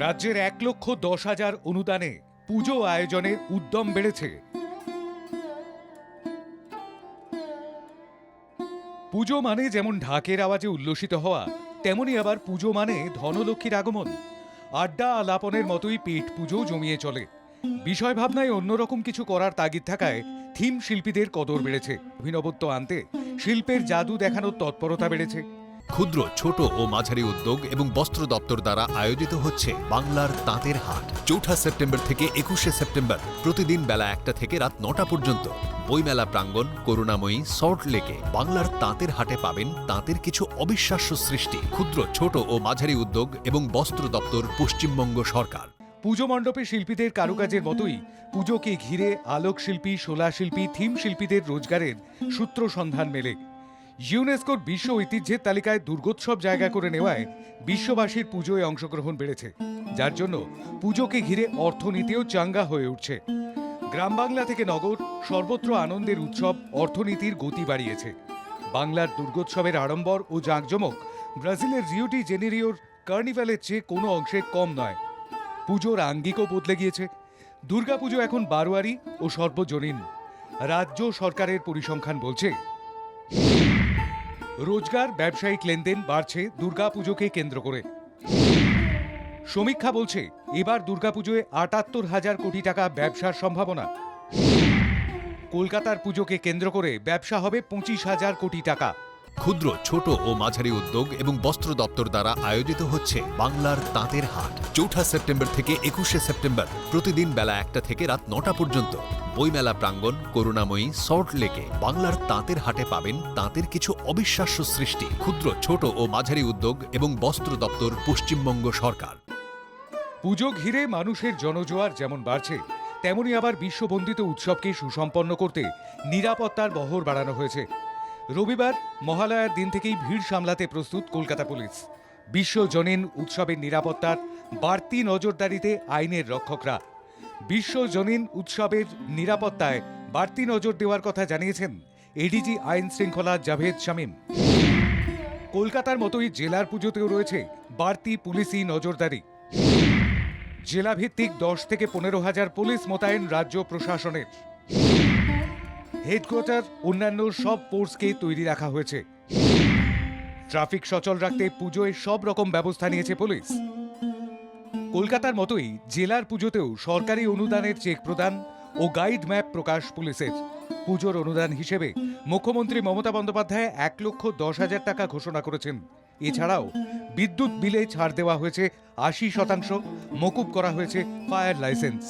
রাজ্যের 1,10,000 অনুদানে পুজো আয়োজনে উদ্যম বেড়েছে। পুজো মানে যেমন ঢাকের আওয়াজে উল্লসিত হওয়া, তেমনি আবার পুজো মানে ধনলক্ষ্মীর আগমন। আড্ডা আলাপনের মতোই পেট পুজো জমিয়ে চলে। বিষয় ভাবনায় অন্যরকম কিছু করার তাগিদ থাকায় থিম শিল্পীদের কদর বেড়েছে। অভিনবত্ব আনতে শিল্পের জাদু দেখানোর তৎপরতা বেড়েছে। ক্ষুদ্র, ছোট ও মাঝারি উদ্যোগ এবং বস্ত্র দপ্তর দ্বারা আয়োজিত হচ্ছে বাংলার তাঁতের হাট। ৪ সেপ্টেম্বর থেকে ২১ সেপ্টেম্বর প্রতিদিন বেলা ১টা থেকে রাত ৯টা পর্যন্ত বইমেলা প্রাঙ্গণ করুণাময়ী সল্ট লেকে বাংলার তাঁতের হাটে পাবেন তাঁতের কিছু অবিশ্বাস্য সৃষ্টি। ক্ষুদ্র, ছোট ও মাঝারি উদ্যোগ এবং বস্ত্র দপ্তর, পশ্চিমবঙ্গ সরকার। পুজো মণ্ডপে শিল্পীদের কারুকাজের মতোই পুজোকে ঘিরে আলোক শিল্পী, শোলা শিল্পী, থিম শিল্পীদের রোজগারের সূত্র সন্ধান মেলে। ইউনেস্কোর বিশ্ব ঐতিহ্যের তালিকায় দুর্গোৎসব জায়গা করে নেওয়ায় বিশ্ববাসীর পুজোয় অংশগ্রহণ বেড়েছে, যার জন্য পুজোকে ঘিরে অর্থনীতিও চাঙ্গা হয়ে উঠছে। গ্রাম বাংলা থেকে নগর, সর্বত্র আনন্দের উৎসব অর্থনীতির গতি বাড়িয়েছে। বাংলার দুর্গোৎসবের আড়ম্বর ও জাঁকজমক ব্রাজিলের রিও ডি জেনেরিওর কার্নিভালের চেয়ে কোনো অংশে কম নয়। পুজোর আঙ্গিকও বদলে গিয়েছে। দুর্গাপুজো এখন বারোয়ারি ও সর্বজনীন। রাজ্য সরকারের পরিসংখ্যান বলছে, রোজগার, ব্যবসায়িক লেনদেন বাড়ছে দুর্গাপুজোকে কেন্দ্র করে। সমীক্ষা বলছে এবার দুর্গাপুজোয় ৭৮,০০০ কোটি টাকা ব্যবসার সম্ভাবনা। কলকাতার পুজোকে কেন্দ্র করে ব্যবসা হবে ২৫,০০০ কোটি টাকা। ক্ষুদ্র, ছোট ও মাঝারি উদ্যোগ এবং বস্ত্র দপ্তর দ্বারা আয়োজিত হচ্ছে বাংলার তাঁতের হাট। ৪ সেপ্টেম্বর থেকে ২১ সেপ্টেম্বর প্রতিদিন বেলা ১টা থেকে রাত ৯টা পর্যন্ত বইমেলা প্রাঙ্গণ করুণাময়ী সল্ট লেকে বাংলার তাঁতের হাটে পাবেন তাঁতের কিছু অবিশ্বাস্য সৃষ্টি। ক্ষুদ্র, ছোট ও মাঝারি উদ্যোগ এবং বস্ত্র দপ্তর, পশ্চিমবঙ্গ সরকার। পুজো ঘিরে মানুষের জনজোয়ার যেমন বাড়ছে, তেমনি আবার বিশ্ববন্দিত উৎসবকে সুসম্পন্ন করতে নিরাপত্তার বহর বাড়ানো হয়েছে। রবিবার মহালয়ার দিন থেকেই ভিড় সামলাতে প্রস্তুত কলকাতা পুলিশ। বিশ্বজনীন উৎসবের নিরাপত্তার বাড়তি নজরদারিতে আইনের রক্ষকরা। বিশ্বজনীন উৎসবের নিরাপত্তায় বাড়তি নজর দেওয়ার কথা জানিয়েছেন এডিজি আইন শৃঙ্খলা জাভেদ শামীম। কলকাতার মতোই জেলার পুজোতেও রয়েছে বাড়তি পুলিশি নজরদারি। জেলাভিত্তিক ১০ থেকে ১৫,০০০ পুলিশ মোতায়েন রাজ্য প্রশাসনের। হেডকোয়ার্টার অন্যান্য সব ফোর্সকে তৈরি রাখা হয়েছে। ট্রাফিক সচল রাখতে পুজোয় সব রকম ব্যবস্থা নিয়েছে পুলিশ। কলকাতার মতোই জেলার পুজোতেও সরকারি অনুদানের চেক প্রদান ও গাইড ম্যাপ প্রকাশ পুলিশের। পুজোর অনুদান হিসেবে মুখ্যমন্ত্রী মমতা বন্দ্যোপাধ্যায় ১,১০,০০০ টাকা ঘোষণা করেছেন। এছাড়াও বিদ্যুৎ বিলে ছাড় দেওয়া হয়েছে ৮০%, মকুব করা হয়েছে ফায়ার লাইসেন্স।